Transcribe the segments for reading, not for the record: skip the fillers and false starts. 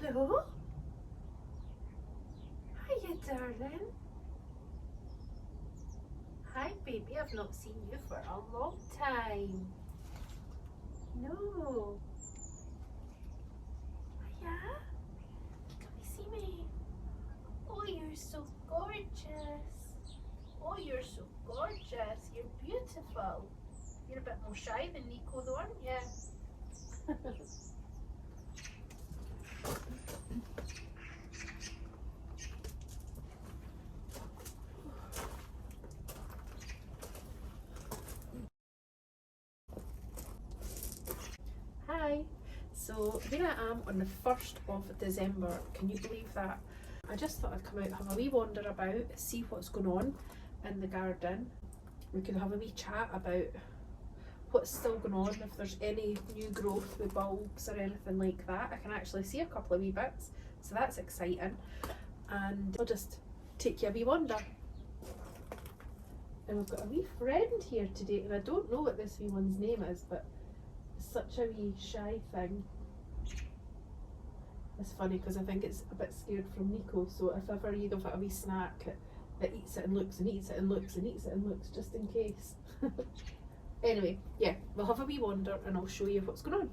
Hello? Hiya, darling. Hi, baby. I've not seen you for a long time. No. Hiya. Come and see me. Oh, you're so gorgeous. Oh, you're so gorgeous. You're beautiful. You're a bit more shy than Nico though, aren't you? Hi. So here I am on the 1st of December. Can you believe that? I just thought I'd come out, have a wee wander about, see what's going on in the garden. We can have a wee chat about what's still going on, if there's any new growth with bulbs or anything like that. I can actually see a couple of wee bits, so that's exciting. And I'll just take you a wee wander. And we've got a wee friend here today, and I don't know what this wee one's name is, but it's such a wee shy thing. It's funny because I think it's a bit scared from Nico, so if ever you give it a wee snack, it eats it and looks and eats it and looks and eats it and looks, just in case. Anyway, yeah, we'll have a wee wander and I'll show you what's going on.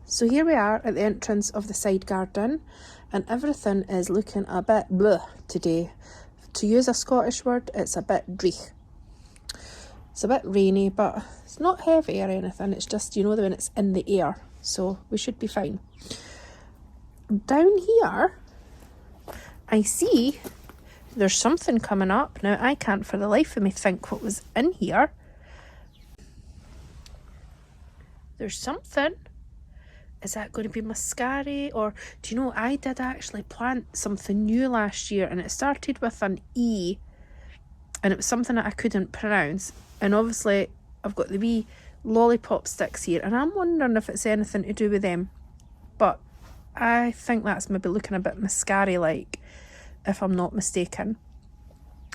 So here we are at the entrance of the side garden, and everything is looking a bit bleh today. To use a Scottish word, it's a bit dreich. It's a bit rainy, but it's not heavy or anything. It's just, you know, when it's in the air, so we should be fine. Down here, I see there's something coming up. Now, I can't for the life of me think what was in here. There's something. Is that going to be muscari? Or do you know, I did actually plant something new last year, and it started with an E, and it was something that I couldn't pronounce. And obviously I've got the wee lollipop sticks here, and I'm wondering if it's anything to do with them. But I think that's maybe looking a bit muscari like, if I'm not mistaken.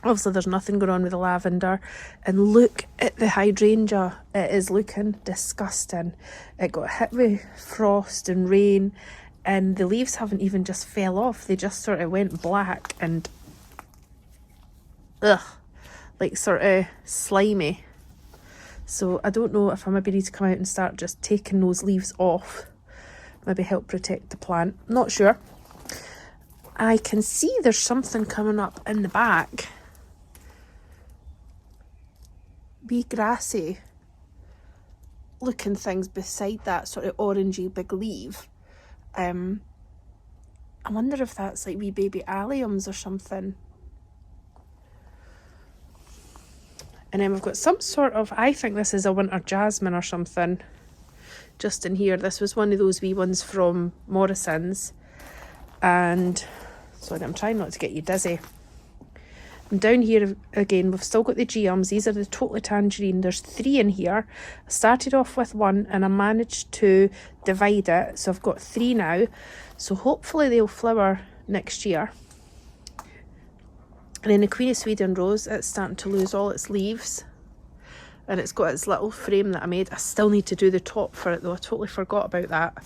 Obviously there's nothing going on with the lavender, and look at the hydrangea. It is looking disgusting. It got hit with frost and rain, and the leaves haven't even just fell off, they just sort of went black and like sort of slimy. So I don't know if I maybe need to come out and start just taking those leaves off, maybe help protect the plant, not sure. I can see there's something coming up in the back. Wee grassy looking things beside that sort of orangey big leaf. I wonder if that's like wee baby alliums or something. And then we've got some sort of, I think this is a winter jasmine or something, just in here. This was one of those wee ones from Morrison's. And sorry, I'm trying not to get you dizzy. And down here again, we've still got the geums. These are the totally tangerine. There's 3 in here. I started off with 1 and I managed to divide it. So I've got 3 now. So hopefully they'll flower next year. And then the Queen of Sweden rose, it's starting to lose all its leaves. And it's got its little frame that I made. I still need to do the top for it though. I totally forgot about that.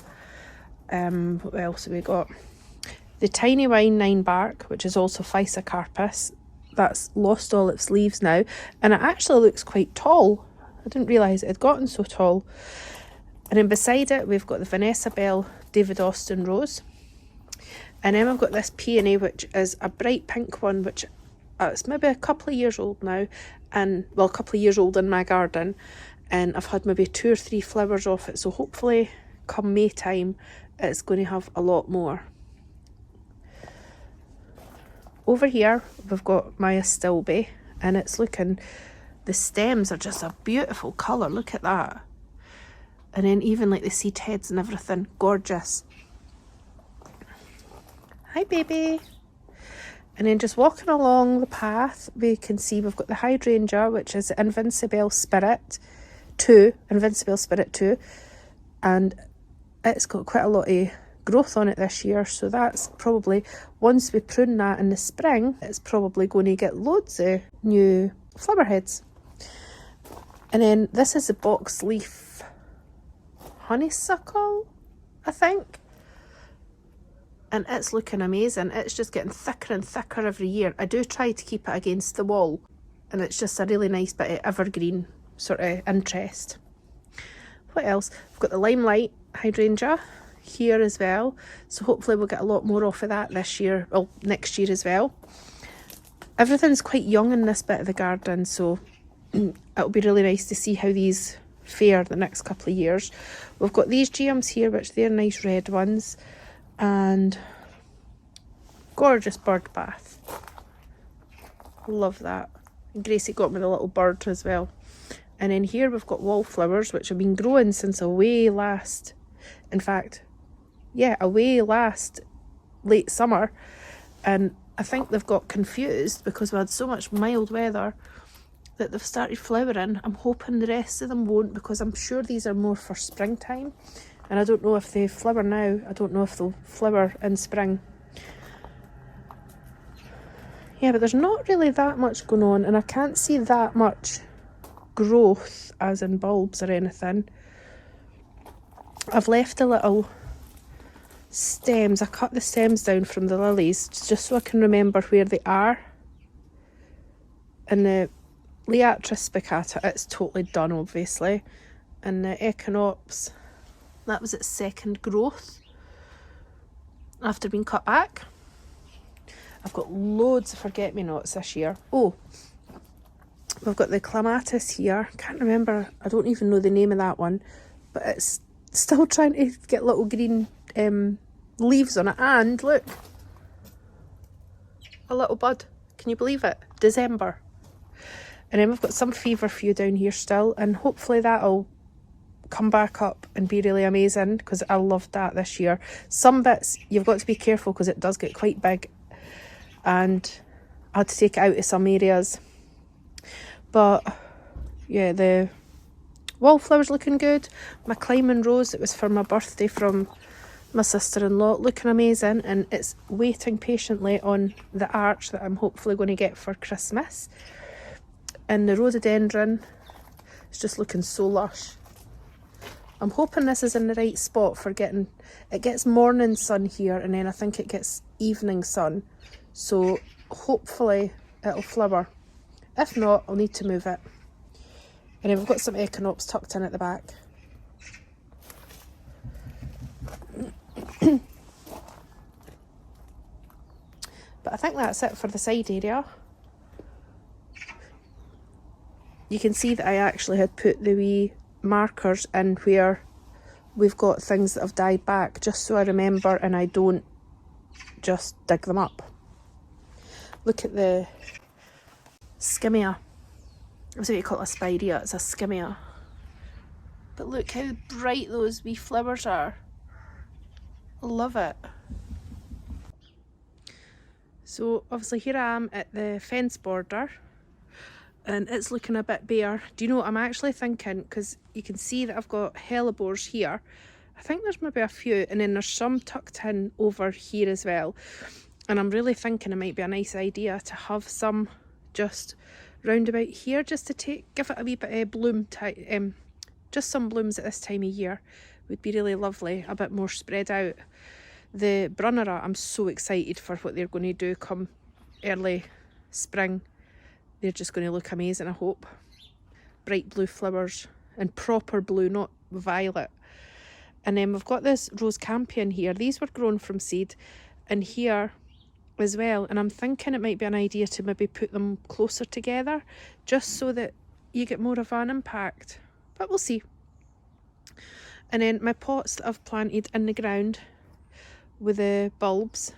What else have we got? The tiny wine 9 bark, which is also Physocarpus. That's lost all its leaves now, and it actually looks quite tall. I didn't realise it had gotten so tall. And then beside it we've got the Vanessa Bell David Austin rose, and then we've got this peony, which is a bright pink one, which it's maybe a couple of years old now, and well, a couple of years old in my garden, and I've had maybe 2 or 3 flowers off it, so hopefully come May time it's going to have a lot more. Over here we've got my Astilbe, and it's looking, the stems are just a beautiful colour, look at that. And then even like the seed heads and everything, gorgeous. Hi baby. And then just walking along the path we can see we've got the hydrangea, which is Invincible Spirit 2, and it's got quite a lot of growth on it this year, so that's probably, once we prune that in the spring, it's probably going to get loads of new flower heads. And then this is the box leaf honeysuckle, I think. and it's looking amazing. It's just getting thicker and thicker every year. I do try to keep it against the wall, and it's just a really nice bit of evergreen sort of interest. What else? We've got the limelight hydrangea here as well, so hopefully we'll get a lot more off of that this year, well, next year as well. Everything's quite young in this bit of the garden, so it'll be really nice to see how these fare the next couple of years. We've got these geums here, which they're nice red ones, and gorgeous bird bath. Love that. And Gracie got me the little bird as well. And then here we've got wallflowers, which have been growing since away last, in fact, yeah, away last late summer. And I think they've got confused because we had so much mild weather that they've started flowering. I'm hoping the rest of them won't, because I'm sure these are more for springtime. And I don't know if they flower now. I don't know if they'll flower in spring. Yeah, but there's not really that much going on, and I can't see that much growth, as in bulbs or anything. I've left the little stems. I cut the stems down from the lilies just so I can remember where they are. And the Liatris spicata, it's totally done, obviously. And the Echinops, that was its second growth after being cut back. I've got loads of forget-me-nots this year. Oh, we've got the clematis here. Can't remember, I don't even know the name of that one, but it's still trying to get little green leaves on it. And look, a little bud. Can you believe it? December. And then we've got some feverfew down here still, and hopefully that'll come back up and be really amazing, because I loved that this year. Some bits you've got to be careful because it does get quite big, and I had to take it out of some areas. But yeah, the wallflower's looking good. My climbing rose, it was for my birthday from my sister-in-law, looking amazing, and it's waiting patiently on the arch that I'm hopefully going to get for Christmas. And the rhododendron is just looking so lush. I'm hoping this is in the right spot for getting, it gets morning sun here, and then I think it gets evening sun, so hopefully it'll flower. If not, I'll need to move it. And then we've got some echinops tucked in at the back. But I think that's it for the side area. You can see that I actually had put the wee markers in where we've got things that have died back, just so I remember and I don't just dig them up. Look at the skimmia. I was going to call it a spirea, it's a skimmia. But look how bright those wee flowers are. I love it. So obviously here I am at the fence border, and it's looking a bit bare. Do you know what I'm actually thinking? Because you can see that I've got hellebores here. I think there's maybe a few, and then there's some tucked in over here as well. And I'm really thinking it might be a nice idea to have some just round about here, just to give it a wee bit of bloom, just some blooms at this time of year would be really lovely, a bit more spread out. The Brunnera, I'm so excited for what they're going to do come early spring. They're just going to look amazing, I hope. Bright blue flowers, and proper blue, not violet. And then we've got this rose campion here. These were grown from seed, and here as well. And I'm thinking it might be an idea to maybe put them closer together, just so that you get more of an impact. But we'll see. And then my pots that I've planted in the ground with the bulbs,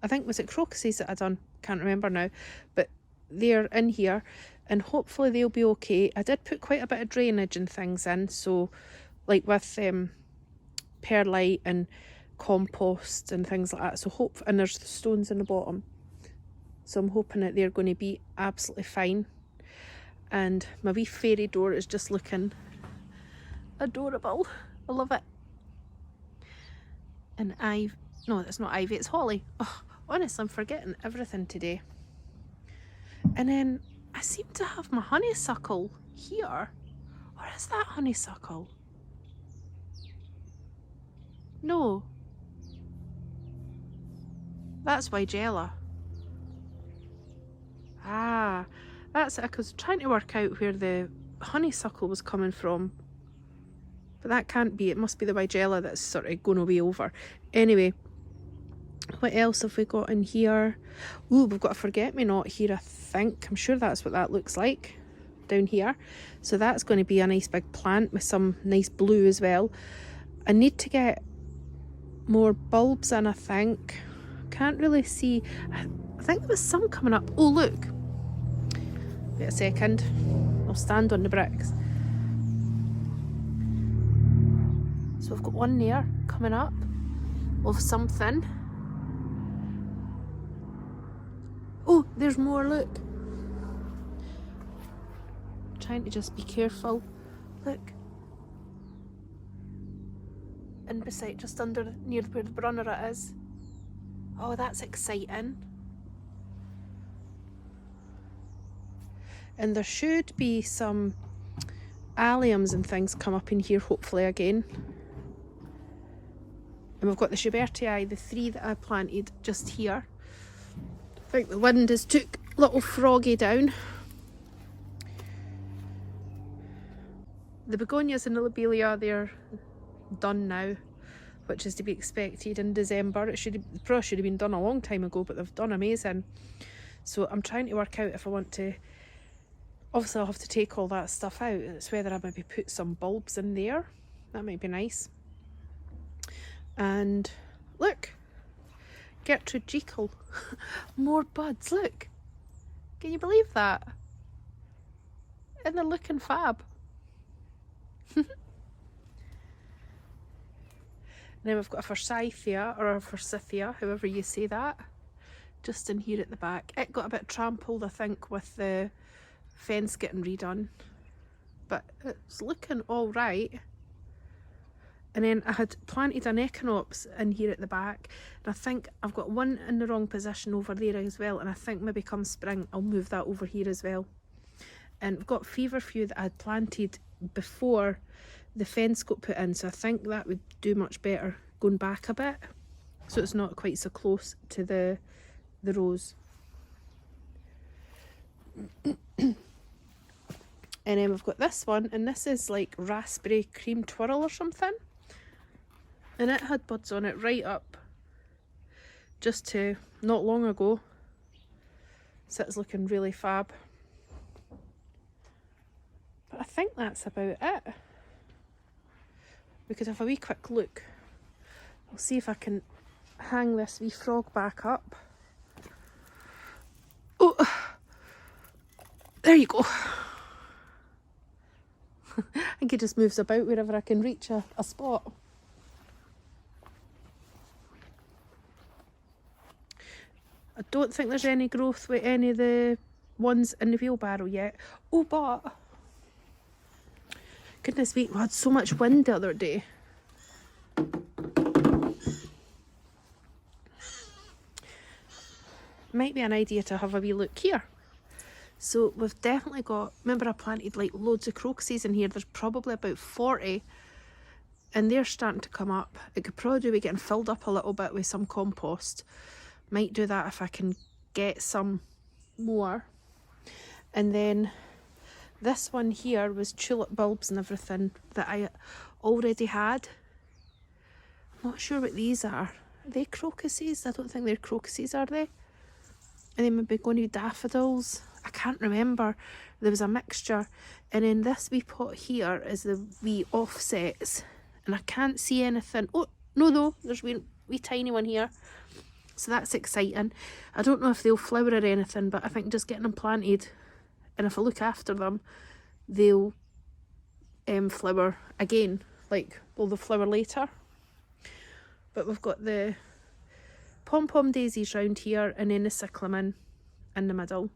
I think, was it crocuses that I done? Can't remember now. But they're in here, and hopefully they'll be okay. I did put quite a bit of drainage and things in, so like with perlite and compost and things like that, so and there's stones in the bottom, so I'm hoping that they're going to be absolutely fine. And my wee fairy door is just looking adorable. I love it. And no, it's not ivy, it's holly. Oh, honestly, I'm forgetting everything today. And then I seem to have my honeysuckle here. Or is that honeysuckle? No. That's Weigela. Ah, that's it. I was trying to work out where the honeysuckle was coming from. But that can't be. It must be the Weigela that's sort of going away over. Anyway, what else have we got in here? Ooh, we've got a forget-me-not here, I think. I'm sure that's what that looks like down here. So that's going to be a nice big plant with some nice blue as well. I need to get more bulbs in, I think. Can't really see. I think there was some coming up. Oh, look. Wait a second. I'll stand on the bricks. So we've got one there coming up of something. Oh, there's more, look. I'm trying to just be careful. Look. And beside, just under, near where the brunner it is. Oh, that's exciting. And there should be some alliums and things come up in here, hopefully, again. And we've got the Schubertii, the 3 that I planted just here. I think the wind has took little Froggy down. The begonias and the lobelia, they're done now, which is to be expected in December. It probably should have been done a long time ago, but they've done amazing. So I'm trying to work out if I want to. Obviously I'll have to take all that stuff out. It's whether I maybe put some bulbs in there. That might be nice. And look, Gertrude Jekyll. More buds, look. Can you believe that? And they're looking fab. Then we've got a forsythia, or a forsythia, however you say that, just in here at the back. It got a bit trampled, I think, with the fence getting redone, but it's looking all right. And then I had planted an echinops in here at the back, and I think I've got one in the wrong position over there as well, and I think maybe come spring I'll move that over here as well. And I've got feverfew that I had planted before the fence got put in, so I think that would do much better going back a bit, so it's not quite so close to the rose. And then we've got this one, and this is like raspberry cream twirl or something, and it had buds on it right up just to not long ago, so it's looking really fab. But I think that's about it. We could have a wee quick look. I'll see if I can hang this wee frog back up. Oh, there you go. I think it just moves about wherever I can reach a spot. I don't think there's any growth with any of the ones in the wheelbarrow yet. Oh, but goodness me, we had so much wind the other day. Might be an idea to have a wee look here. So we've definitely got, remember I planted like loads of crocuses in here. There's probably about 40 and they're starting to come up. It could probably do with getting filled up a little bit with some compost. Might do that if I can get some more. And then this one here was tulip bulbs and everything that I already had. I'm not sure what these are. Are they crocuses? I don't think they're crocuses, are they? And then maybe going to be daffodils. I can't remember. There was a mixture. And then this wee pot here is the wee offsets. And I can't see anything. Oh, no, there's a wee tiny one here. So that's exciting. I don't know if they'll flower or anything, but I think just getting them planted, and if I look after them, they'll flower again. Like, well, they'll flower later. But we've got the pom-pom daisies round here, and then the cyclamen in the middle.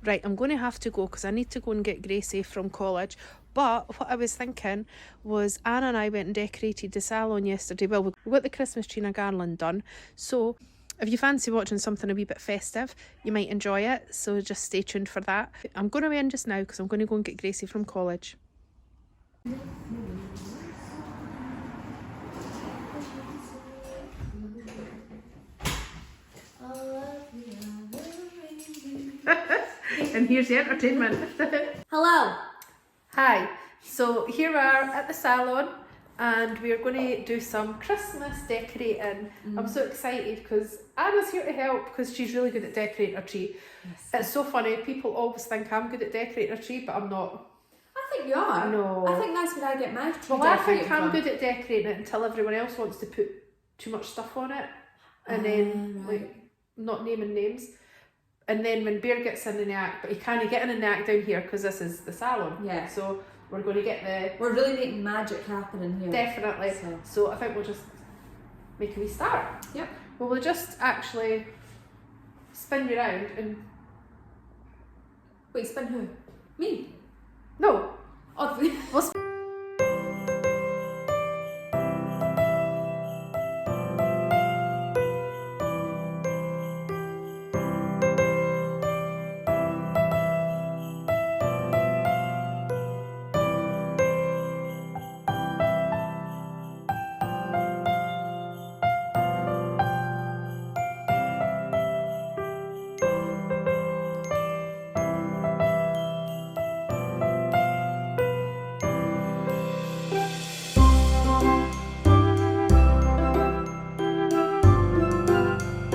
Right, I'm going to have to go because I need to go and get Gracie from college. But what I was thinking was Anna and I went and decorated the salon yesterday. Well, we got the Christmas tree and a garland done. So if you fancy watching something a wee bit festive, you might enjoy it. So just stay tuned for that. I'm going to end just now because I'm going to go and get Gracie from college. Right, and here's the entertainment. Hello. Hi, so here we are at the salon and we're going to do some Christmas decorating. I'm so excited because Anna's here to help because she's really good at decorating a tree. Yes. It's so funny, people always think I'm good at decorating a tree, but I'm not. I think you are. No. I think that's where I get my tree Well, I think decorated I'm from. good at decorating it until everyone else wants to put too much stuff on it. And then, right. like, not naming names. And then when Bear gets in the act, but he can't get in the act down here because this is the salon. Yeah. So we're going to get the... We're really making magic happen in here. Definitely. So I think we'll just make a wee start. Yep. Well, we'll just actually spin you around and... Wait, spin who? Me? No. Oh, We'll spin...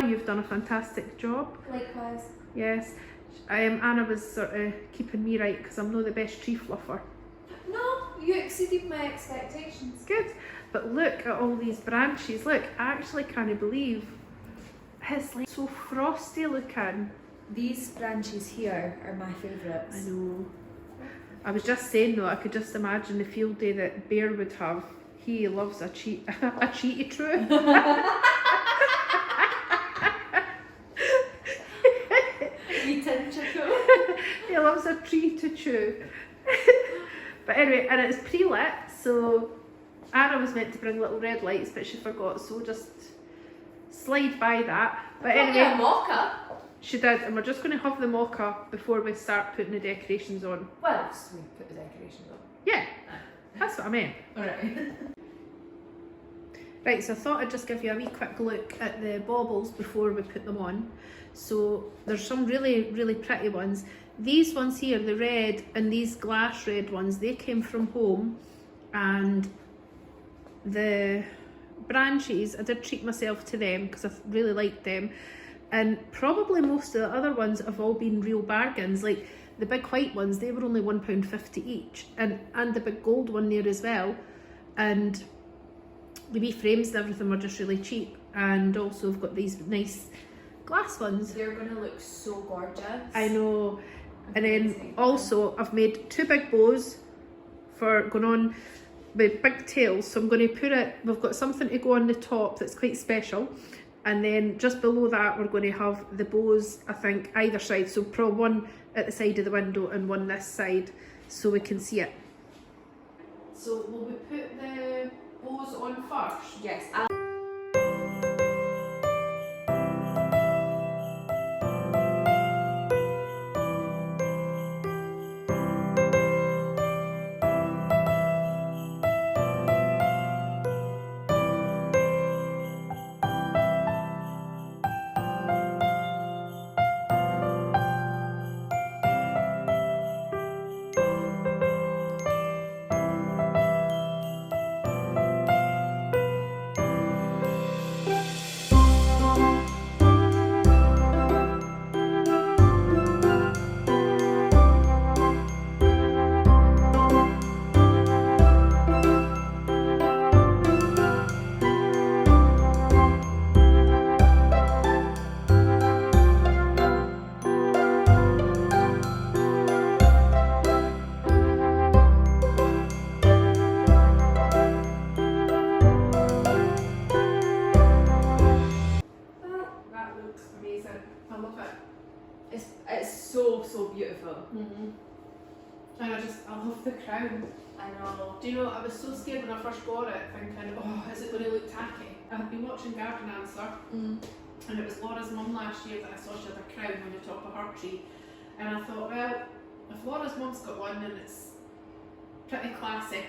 You've done a fantastic job. likewise. Yes. Anna was sort of keeping me right because I'm not the best tree fluffer. No, you exceeded my expectations. Good. But look at all these branches. Look, I actually can't believe it's like so frosty looking. These branches here are my favourites. I know. I was just saying though, I could just imagine the field day that Bear would have. He loves a cheaty true. He loves a tree to chew. But anyway, and it's pre-lit, so Anna was meant to bring little red lights, but she forgot, so we'll just slide by that. But anyway, a mocha. she did, and we're just going to have the mocha before we start putting the decorations on. Well, so we put the decorations on. Yeah, that's what I meant. Alright. Right, so I thought I'd just give you a wee quick look at the baubles before we put them on. So there's some really, really pretty ones. These ones here, the red and these glass red ones, they came from home, and the branches, I did treat myself to them because I really liked them. And probably most of the other ones have all been real bargains. Like the big white ones, they were only £1.50 each, and the big gold one there as well. And the wee frames and everything were just really cheap. And also I've got these nice glass ones. They're going to look so gorgeous. I know. And then also I've made two big bows for going on with big tails. So I'm going to put it, we've got something to go on the top that's quite special. And then just below that we're going to have the bows, I think, either side. So probably one at the side of the window and one this side so we can see it. So will we put the bows on first? Yes. So beautiful. And I love the crown. I know. Do you know, I was so scared when I first got it, thinking, oh, is it going to look tacky? I had been watching Garden Answer, and it was Laura's mum last year that I saw she had a crown on the top of her tree. And I thought, well, if Laura's mum's got one, then it's pretty classy.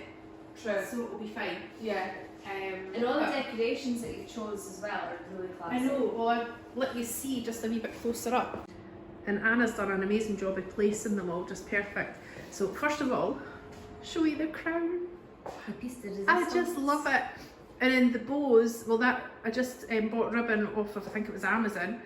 True. So it'll be fine. Yeah. And all the decorations that you chose as well are really classy. I know, well I'll let you see just a wee bit closer up. and Anna's done an amazing job of placing them all just perfect. So first of all, show you the crown. I just love it. And then the bows, well that, I just bought ribbon off of, I think it was Amazon,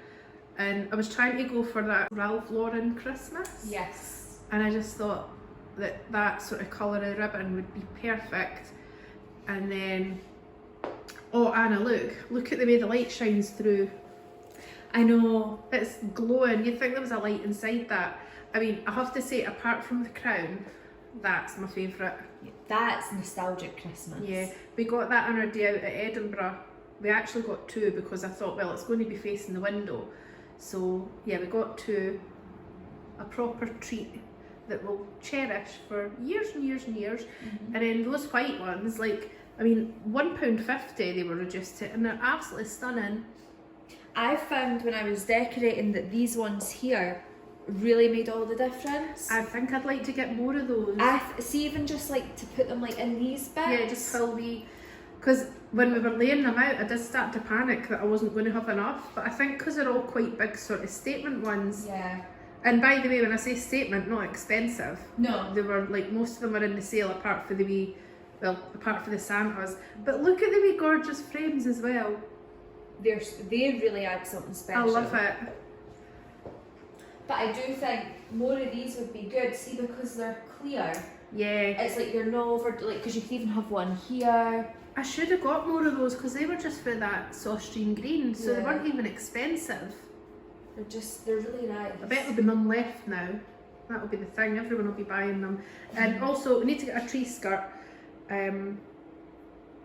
and I was trying to go for that Ralph Lauren Christmas. Yes. And I just thought that that sort of colour of ribbon would be perfect. And then, oh Anna, look at the way the light shines through. I know. It's glowing. You'd think there was a light inside that. I mean, I have to say, apart from the crown, that's my favourite. That's nostalgic Christmas. Yeah, we got that on our day out at Edinburgh. We actually got two because I thought, well, it's going to be facing the window. So yeah, we got two. A proper treat that we'll cherish for years and years and years. And then those white ones, like, I mean, £1.50 they were reduced to, and they're absolutely stunning. I found when I was decorating that these ones here really made all the difference. I think I'd like to get more of those. See, even just like to put them like in these bits. Yeah, just fill the, because when we were laying them out, I did start to panic that I wasn't going to have enough. But I think because they're all quite big sort of statement ones. Yeah. And by the way, when I say statement, not expensive. No. They were like, most of them are in the sale apart for the wee, well, apart from the Santas. But look at the wee gorgeous frames as well. They really add something special. I love it. But I do think more of these would be good, see, because they're clear. Yeah. It's like you're not over, like, because you could even have one here. I should have got more of those because they were just for that Austrian green, so they Yeah. weren't even expensive. They're really nice. I bet there'll be none left now. That'll be the thing, everyone will be buying them. And also, we need to get a tree skirt,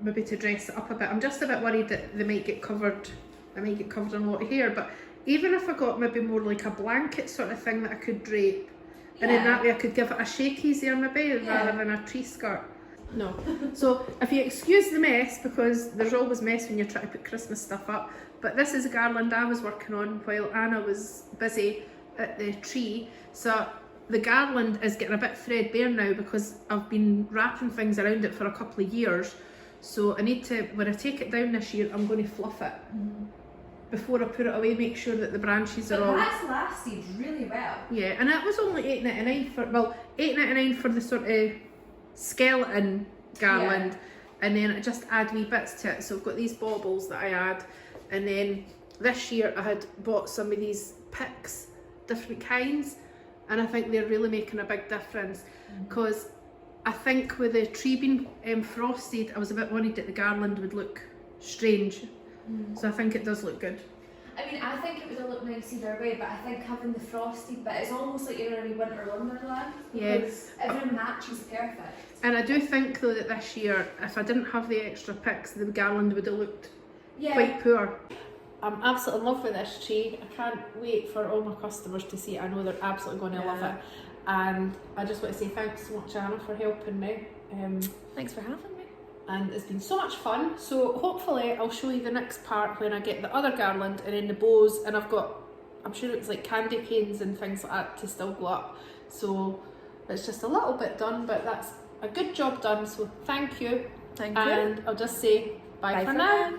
maybe to dress it up a bit. I'm just a bit worried that they might get covered, in a lot of hair, but even if I got maybe more like a blanket sort of thing that I could drape, and in that way I could give it a shake easier maybe, rather than a tree skirt. No. So if you excuse the mess, because there's always mess when you're trying to put Christmas stuff up, but this is a garland I was working on while Anna was busy at the tree. So the garland is getting a bit threadbare now because I've been wrapping things around it for a couple of years. So I need to, when I take it down this year, I'm going to fluff it. Before I put it away, make sure that the branches are all... That's lasted really well. Yeah, and that was only £8.99 for, well, £8.99 for the sort of skeleton garland, and then I just add wee bits to it. So I've got these baubles that I add, and then this year I had bought some of these picks, different kinds, and I think they're really making a big difference, because I think with the tree being frosted, I was a bit worried that the garland would look strange. So I think it does look good. I mean, I think it would have looked nice either way, but I think having the frosted bit, it's almost like you're in a wee winter wonderland. Yes. Everyone matches perfect. And I do think though that this year, if I didn't have the extra picks, the garland would have looked quite poor. I'm absolutely in love with this tree. I can't wait for all my customers to see it. I know they're absolutely going to love it. And I just want to say thanks so much, Anna, for helping me. Thanks for having me. And it's been so much fun. So hopefully I'll show you the next part when I get the other garland and then the bows, and I've got, I'm sure it's like candy canes and things like that to still go up. So it's just a little bit done, but that's a good job done. So thank you. Thank you. And I'll just say bye for now.